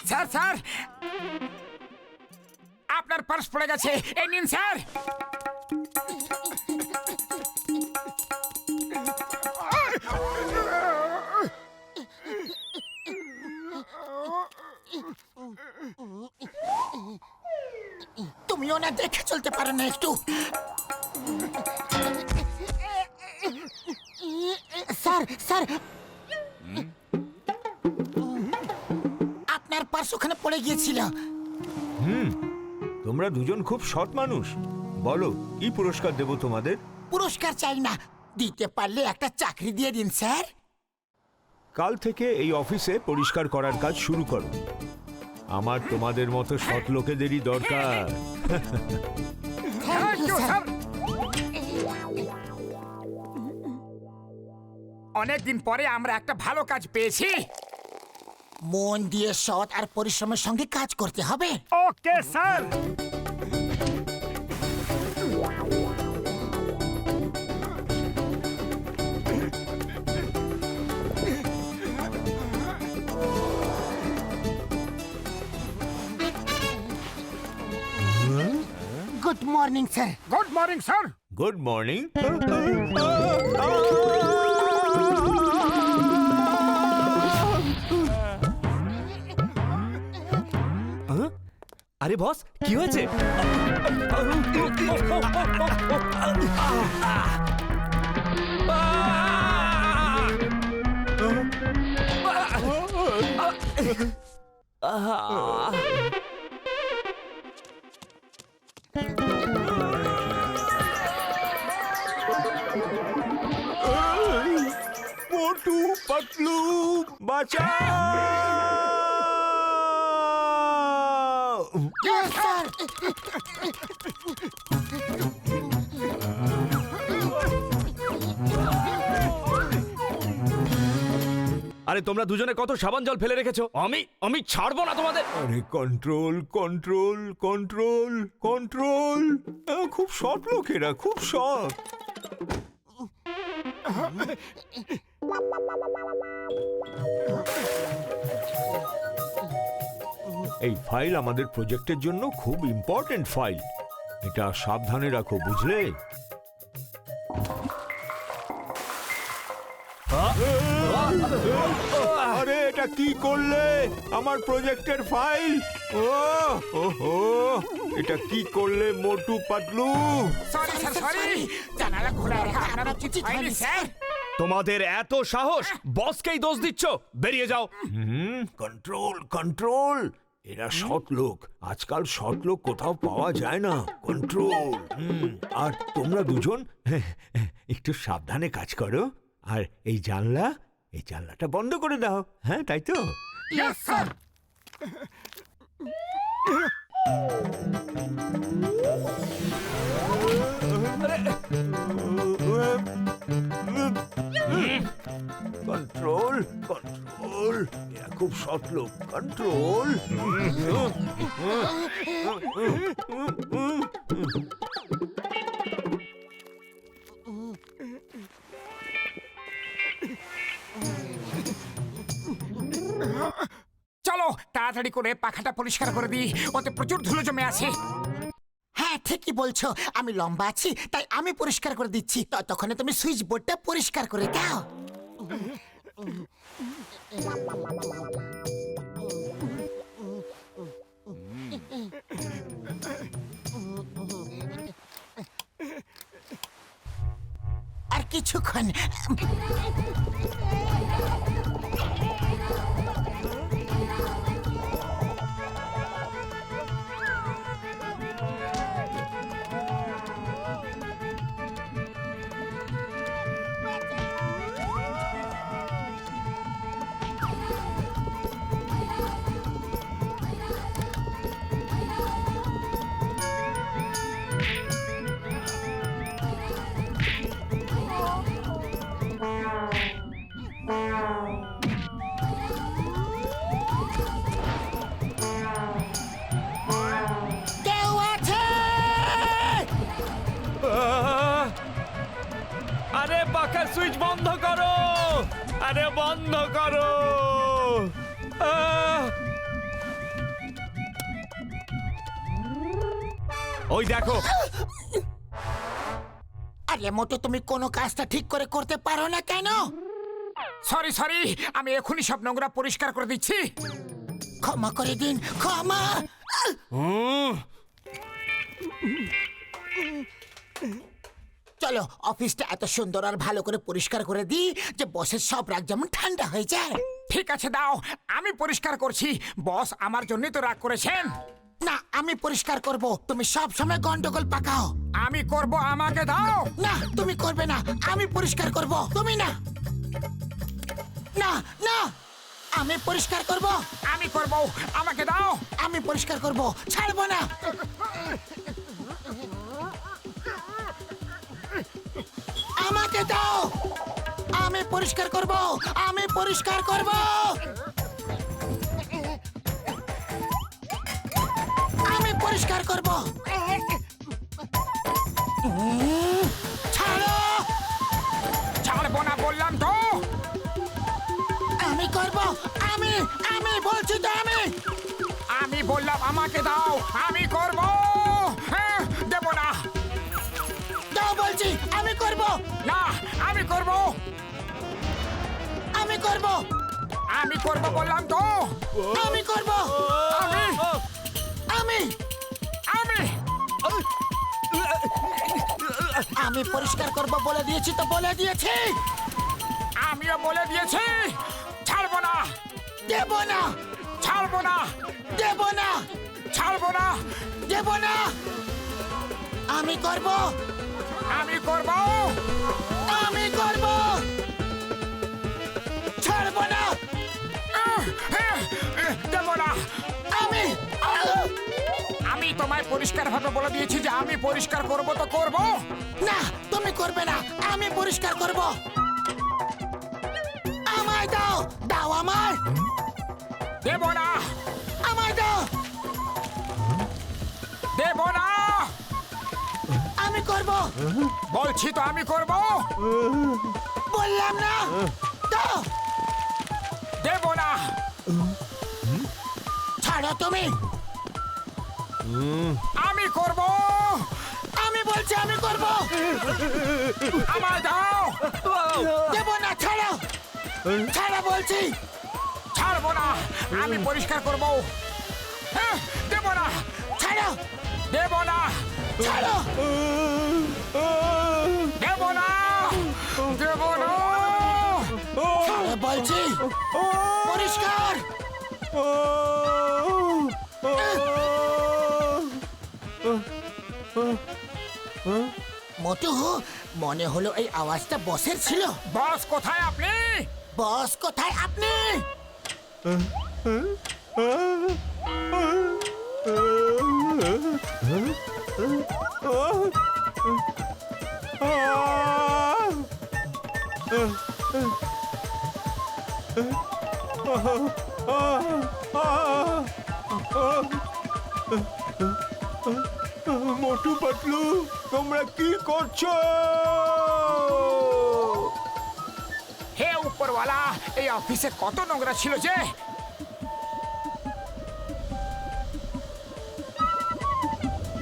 Sir sir, আপনার purse পড়ে গেছে, এই নিন স্যার। তুমিও না দেখে চলতে পারো না একটু? স্যার স্যার, আপনার পার্স ওখানে পড়ে গিয়েছিল। তোমরা দুজন খুব সৎ মানুষ। বলো কি পুরস্কার দেব তোমাদের? পুরস্কার চাই না, দিতে পারলে একটা চাকরি দিয়ে দিন স্যার। কাল থেকে এই অফিসে পরিষ্কার করার কাজ শুরু করো। আমার তোমাদের মতো সৎ লোকেদেরই দরকার। Thank you, sir. অনেকদিন পরে আমরা একটা ভালো কাজ পেয়েছি। মন দিয়ে সৎ আর পরিশ্রমের সঙ্গে কাজ করতে হবে। Okay sir. Good morning sir. Good morning sir. Good morning. আরে বস, কি হয়েছে? মোটু পাতলু বাঁচাও! স্যার আরে তোমরা দুজনে কত সাবান জল ফেলে রেখেছো, আমি ছাড়বো না তোমাদের। আরে কন্ট্রোল কন্ট্রোল কন্ট্রোল কন্ট্রোল। খুব সৎ লোকেরা, খুব সৎ। এই ফাইল আমাদের প্রজেক্টের জন্য খুব ইম্পর্টেন্ট ফাইল। এটা সাবধানে রাখো, বুঝলে? আরে এটা কি করলে? আমার প্রজেক্টের ফাইল! ওহো, এটা কি করলে Motu Patlu? Sorry sir, sorry. জানালা খোলা রাখা আপনারা চিঠি হয়নি স্যার। তোমাদের এত সাহস, বসকেই দোষ দিচ্ছ? বেরিয়ে যাও। Control control. এরা সৎ লোক, আজকাল সৎ লোক কোথাও পাওয়া যায় না। কন্ট্রোল। আর তোমরা দুজন একটু সাবধানে কাজ করো। আর এই জানলাটা বন্ধ করে দাও। হ্যাঁ, তাই তো? Yes sir. Control control. এরা খুব সৎ লোক। কন্ট্রোল। চলো তাড়াতাড়ি করে পাখাটা পরিষ্কার করে দিই, ওতে প্রচুর ধুলো জমে আছে। হ্যাঁ ঠিকই বলছো, আমি লম্বা আছি তাই আমি পরিষ্কার করে দিচ্ছি। ততক্ষণে তুমি সুইচ বোর্ডটা পরিষ্কার করে দাও। আর কিছুক্ষণ। আরে পাখার সুইচ বন্ধ করো, আরে বন্ধ করো। ওই দেখো। আরে মোটু, তুমি কোনো কাজটা ঠিক করে করতে পারো না কেন? সরি সরি, আমি এখনই সব নোংরা পরিষ্কার করে দিচ্ছি। ক্ষমা করে দিন, ক্ষমা। চলো অফিসটা এত সুন্দর আর ভালো করে পরিষ্কার করে দিই যে বসের সব রাগ যেমন ঠান্ডা হয়ে যায়। ঠিক আছে দাও, আমি পরিষ্কার করছি। বস আমার জন্যই তো রাগ করেছেন। না, আমি পরিষ্কার করব, তুমি সব সময় গন্ডগোল পাকাও। আমি করব, আমাকে দাও। না, তুমি করবে না, আমি পরিষ্কার করব, তুমি না। না না, আমি পরিষ্কার করব, আমি করব, আমাকে দাও। আমি পরিষ্কার করব, ছাড়বো না। আমাকে দাও, আমি পরিষ্কার করব, আমি পরিষ্কার করব। আমি পরিষ্কার করব। ছাড়ো, ছাড়বো না বললাম তো। আমি করব, আমি আমি বলছি তো আমি। আমি বললাম আমাকে দাও, আমি করব। হ্যাঁ, দেব না। দাও বলছি, আমি করব, না, আমি করব, আমি করব, আমি করব বললাম তো। আমি করব, আমি আমি আমি আমি পরিষ্কার করব বলে দিয়েছি তো, বলে দিয়েছি। আমিও বলে দিয়েছি। ছাড়বো না, দেব না, ছাড়বো না, দেব না, ছাড়বো না। দেব না। আমি করব, আমি করব, আমি করব, ছাড়ব না। দেব না। আমি আমি তোমায় পরিষ্কার ভাবে বলে দিয়েছি যে আমি পরিষ্কার করব তো করব। না, তুমি করবে না, আমি পরিষ্কার করব। আমায় দাও, দাও আমায়, দেব না, আমায় দাও। দেব না। আমি করব, বলছি তো আমি করব। বললাম না, দাও। দেব না। ছাড়ো তুমি, আমি করব। আমি বলছি আমি করব। আমায় দাও। দেব না, ছাড়ো, ছাড়ো বলছি। ছাড়বো না, আমি পরিষ্কার করব। হ্যাঁ, দেব না, ছাড়ো, দেব না, ছাড়ো। দেব না, দেব না। ছাড়ো বলছি, পরিষ্কার। মোটু, মনে হলো এই আওয়াজটা বসের ছিল। বস কোথায় আপনি? বস কোথায় আপনি? মোটু পাতলু, তোমরা কি করছো? হে উপরওয়ালা, এই অফিসে কত নোংরা ছিল যে।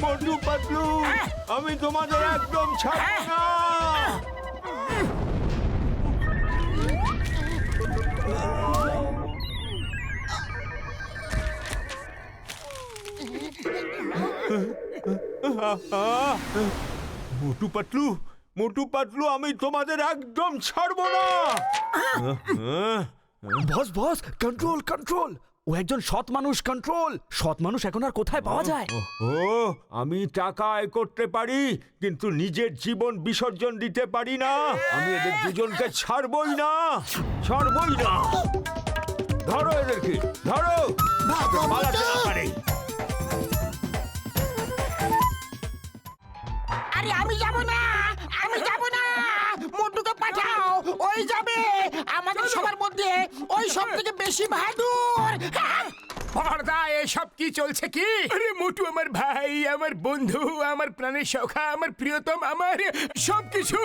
মোটু পাতলু, হ্যাঁ? আমি তোমাদের একদম ছাড়ব না। মোটু পাতলু, মোটু পাতলু, আমি তোমাদের একদম ছাড়ব না। বস বস, কন্ট্রোল কন্ট্রোল। ও একজন সৎ মানুষ, কন্ট্রোল। সৎ মানুষ এখন আর কোথায় পাওয়া যায়? ও, আমি টাকা আয় করতে পারি, কিন্তু নিজের জীবন বিসর্জন দিতে পারি না। আমি এদের দুজনকে ছাড়বই না, ছাড়বই না। ধরো এদেরকে, ধরো। ভাগো পালাতে মোটু। না পারে। আরে আমি যাব না, আমি যাব না। মোটুকে পাঠাও, ওই যাবে। আমাদের সবার মধ্যে ওই সব থেকে বেশি বাহাদুর। পর্দা, এসব কি চলছে কি? আরে মোটু আমার ভাই, আমার বন্ধু, আমার প্রাণের সখা, আমার প্রিয়তম, আমার সবকিছু।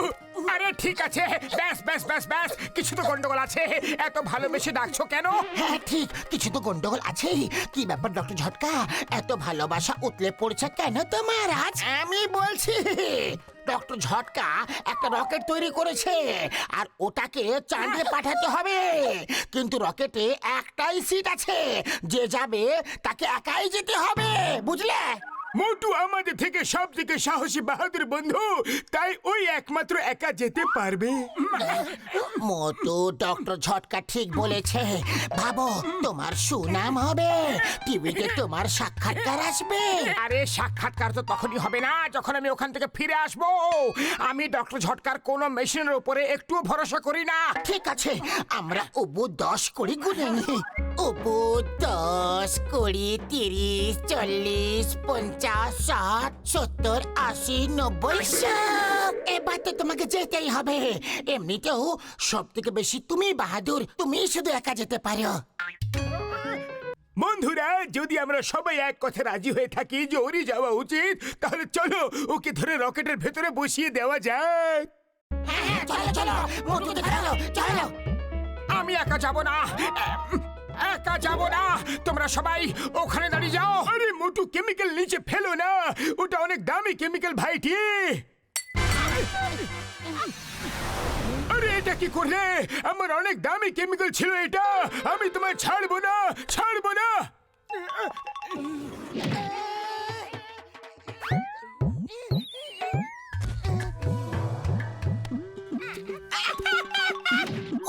আরে ঠিক আছে, ব্যাস ব্যাস ব্যাস ব্যাস, কিছু তো গন্ডগোল আছে। এত ভালোবেসে ডাকছো কেন? হ্যাঁ ঠিক, কিছু তো গন্ডগোল আছেই। কি ব্যাপার ডক্টর ঝটকা, এত ভালোবাসা উতলে পড়ছে কেন তোমার আজ? আমি বলছি ডক্টর ঝটকা একটা রকেট তৈরি করেছে আর ওটাকে চাঁদে পাঠাতে হবে, কিন্তু রকেটে একটাই সিট আছে, যে যাবে তাকে একাই যেতে হবে, বুঝলে? মোটু আমাদের থেকে সব থেকে সাহসী বাহাদুর বন্ধু, তাই ওই একমাত্র একা যেতে পারবে। মোটু, ডক্টর ঝটকা ঠিক বলেছে। ভাবো, তোমার সুনাম হবে, টিভিতে তোমার সাক্ষাৎকার আসবে। আরে সাক্ষাৎকার তো তখনই হবে না যখন আমি ওখান থেকে ফিরে আসবো। আমি ডক্টর ঝটকার কোনো মেশিনের উপরে একটুও ভরসা করি না। ঠিক আছে, আমরা অবু 10 করে গুনে নিই। অবু 10, 20, 30, 40, 50, 60, 70, 80, 90, 100। এবার তো তোমাকে যেতেই হবে। এমনিতেও সব থেকে বেশি তুমি বাহাদুর, তুমি শুধু একা যেতে পারো। বন্ধুরা, যদি আমরা সবাই এক কথা রাজি হয়ে থাকি যে ওরই যাওয়া উচিত, তাহলে চলো ওকে ধরে রকেটের ভেতরে বসিয়ে দেওয়া যাক। হ্যাঁ, চলো চলো, মোটুকে ধরো, চলো। আমি একা যাব না, একা যাব না, তোমরা সবাই ওখানে দাঁড়িয়ে যাও। আরে মোটু, কেমিক্যাল নিচে ফেলো না, ওটা অনেক দামি কেমিক্যাল ভাইটি। আরে এটা কি করলে? আমার অনেক দামি কেমিক্যাল ছিল এটা, আমি তোমায় ছাড়বো না, ছাড়বো না।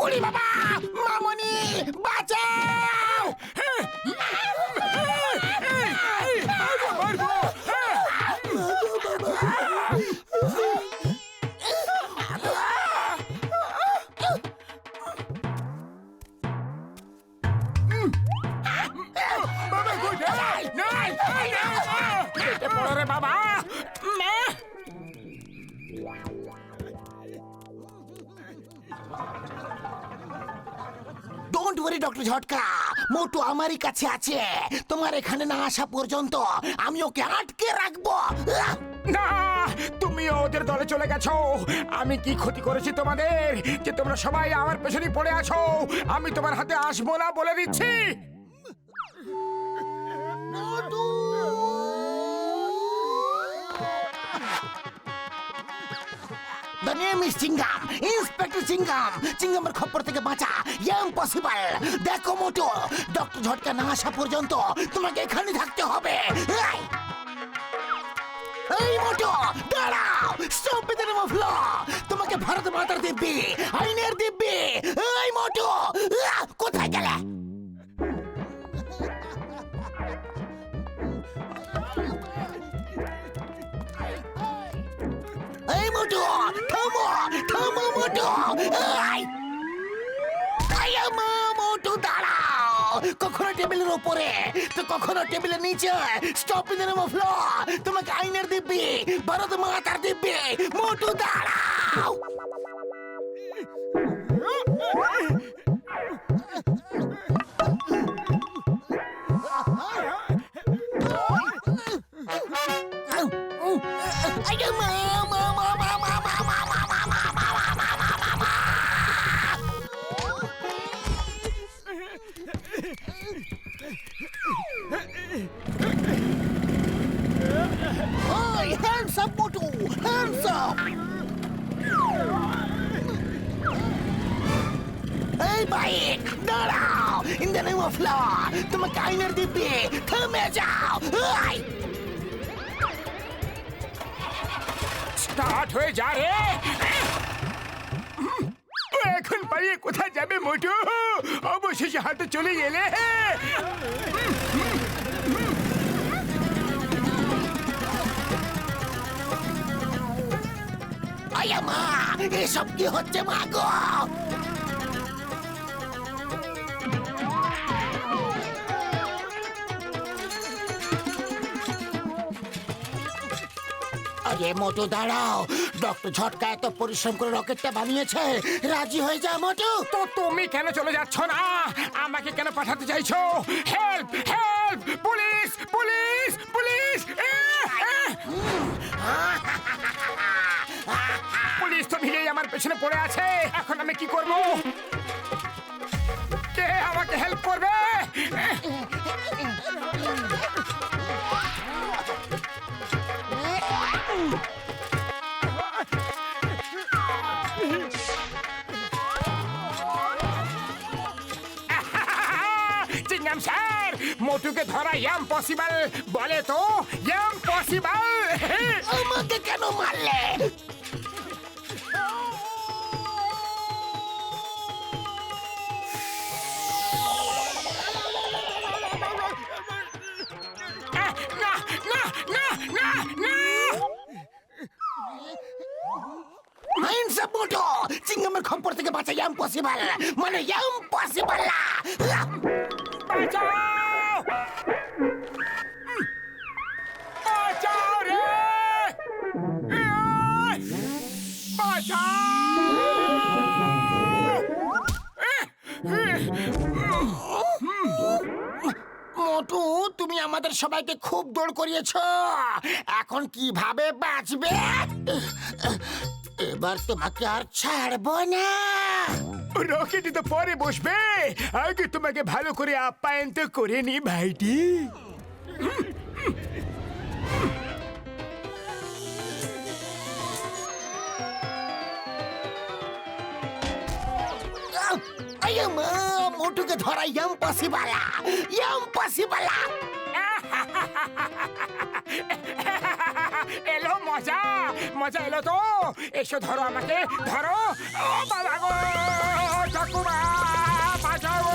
ওরে বাবা, মামনি বাঁচাও! মারবো। বাবা কোথায়? নাই, কেটে পড়ো রে বাবা। ডোন্ট ওয়ারি ডক্টর ঝটকা, মোটু আমারই কাছে আছে। তোমার এখানে না আসা পর্যন্ত আমি ওকে আটকে রাখবো। না, তুমি ওদের দলে চলে গেছো। আমি কি ক্ষতি করেছি তোমাদের যে তোমরা সবাই আমার পেছনে পড়ে আছো? আমি তোমার হাতে আসবো না বলে দিচ্ছি। The name is Chingum, inspector Chingum. চিঙ্গামের খপ্পর থেকে বাঁচা ইম্পসিবল। দেখো মোটু, ডক্টর ঝটকা না আসা পর্যন্ত তোমাকে এখানে থাকতে হবে। এই মোটু, দাঁড়াও! Stop in the name of law. তোমাকে ভারত মাতার দিব্যি, আইনের দিব্যি। এই মোটু, কোথায় গেলে? এই মোটু, থামো, থামো মোটু। মোটু দাঁড়াও! কখনো টেবিলের উপরে তো কখনো টেবিলের নিচে। Stop in the name of law. তোমাকে আইনের দিব্যি, ভারত মাতার দিব্যি। মোটু দাঁড়াও! Hey, hands up, Motu! Hands up! এই বাইক, দাঁড়াও! In the name of law, তোমাকে আইনের দিব্যি, থেমে যাও! এই! স্টার্ট হয়ে যা রে। ও এখন পালিয়ে কোথায় যাবে মোটু? অবশেষে হাতে চলে গেলে। আয়া মা, এসব কি হচ্ছে মা গো? আরে মোটু দাঁড়াও, ডক্টর ঝটকা এত পরিশ্রম করে রকেটটা বানিয়েছে, রাজি হয়ে যা মোটু। তো তুমি কেন চলে যাচ্ছ না? আমাকে কেন পাঠাতে চাইছো? Help, help, police, police, police! Police তো ভিড়েই আমার পেছনে পড়ে আছে। এখন আমি কি করব? কে আমাকে হেল্প করবে? চিংগাম স্যার, মোটুকে ধরা ইম্পসিবল বলে তো, ইম্পসিবল। আমাকে কেন মারলে? না না না না না। হ্যান্ডস আপ মোটো! চিংগামের খপ্পর থেকে বাঁচা ইম্পসিবল, মানে ইম্পসিবল না। বাঁচাও! বাঁচাও রে! বাঁচাও! মোটু, তুমি আমাদের সবাইকে খুব দৌড় করিয়েছো। এখন কিভাবে বাঁচবে? এবার তোমাকে আর ছাড়বো না। রকেটে তো পরে বসবে, আগে তোমাকে ভালো করে আপ্যায়ন তো করে নি ভাইটি। মোটুকে ধরা ইম্পসিবল, ইম্পসিবল। এলো মজা, মজা এলো তো। এসো ধরো আমাকে, ধরো। ও বাবা গো, ঠাকুমা বাঁচাও,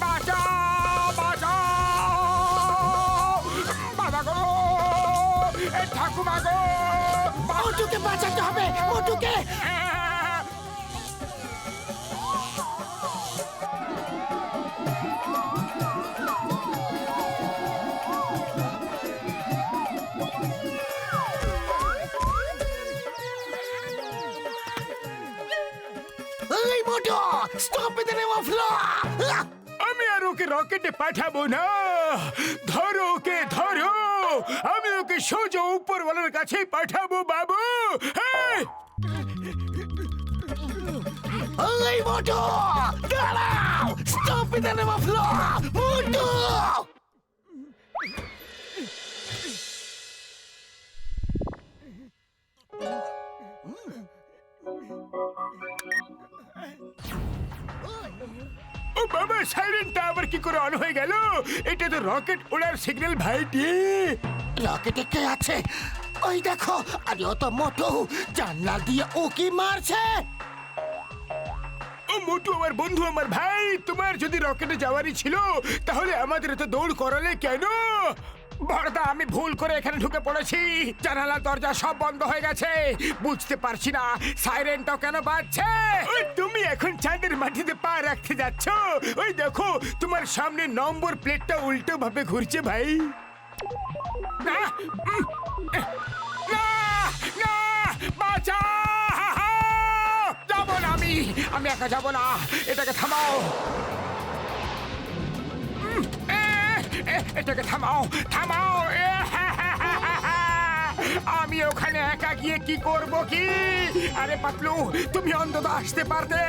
বাঁচাও, বাঁচাও। বাবা গো, ঠাকুমা গো, মোটুকে বাঁচাতে হবে, মোটুকে। এই Motu, stop in the name of law. আমি আর ওকে রকেটে পাঠাবো না। ধরো ওকে, ধরো। আমি ওকে সোজা উপরওয়ালার কাছে পাঠাবো বাবু। হ্যাঁ। এই মোটু, দাঁড়াও! Stop in the name of law, Motu. ও বাবা, সাইরেনটা আবার কি করে অন হয়ে গেল? এটা তো রকেট ওড়ার সিগন্যাল ভাইটি। রকেটে কে আছে? ওই দেখো, আরে ও তো মোটু। জানলা দিয়ে উকি মারছে। ও মোটু আমার বন্ধু, আমার ভাই। তোমার যদি রকেটে যাওয়ারই ছিল তাহলে আমাদের তো দৌড় করালে কেন? বড়দা, আমি ভুল করে এখানে ঢুকে পড়েছি। জানালা দরজা সব বন্ধ হয়ে গেছে। বুঝতে পারছি না সাইরেনটা কেন বাজছে। ওই তুমি এখন চাঁদের মাটিতে পা রাখতে যাচ্ছ। ওই দেখো, তোমার সামনে নম্বর প্লেটটা উল্টো ভাবে ঘুরছে ভাই। না, না, না, বাঁচাও! যাবো না আমি একা যাবো না। এটাকে থামাও, এটাকে থামাও, থামাও। আমি ওখানে একা গিয়ে কি করব কি? আরে পাতলু, তুমি অন্তত আসতে পারতে।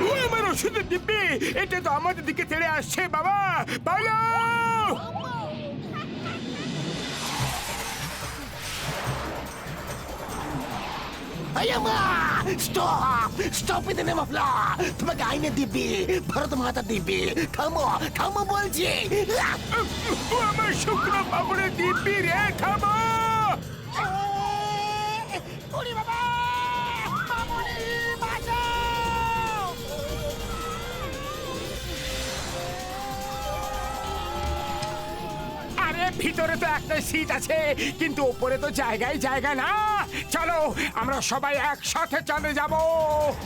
ও আমার ওষুধের দিব্যি, এটা তো আমাদের দিকে তেড়ে আসছে বাবা। পালো! Stop! Stop in the name of law! তোমাকে আইনে দিবি, ভারত মাতা দিবি। থামো, থামো বলছি। ও আমার শুকনো পাপড়ে দিব্যি রে, থামো! ওরে বাবা! মামুনি, বাঁচাও! আরে ভিতরে তো একটা সিট আছে, কিন্তু উপরে তো জায়গায় জায়গা না। চলো আমরা সবাই একসাথে চলে যাব।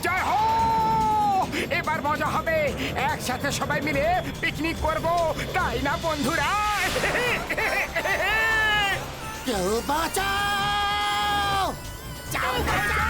জয় হো! এবার মজা হবে, একসাথে সবাই মিলে পিকনিক করব, তাই না বন্ধুরা? কেউ বাঁচাও! যাও, যাও!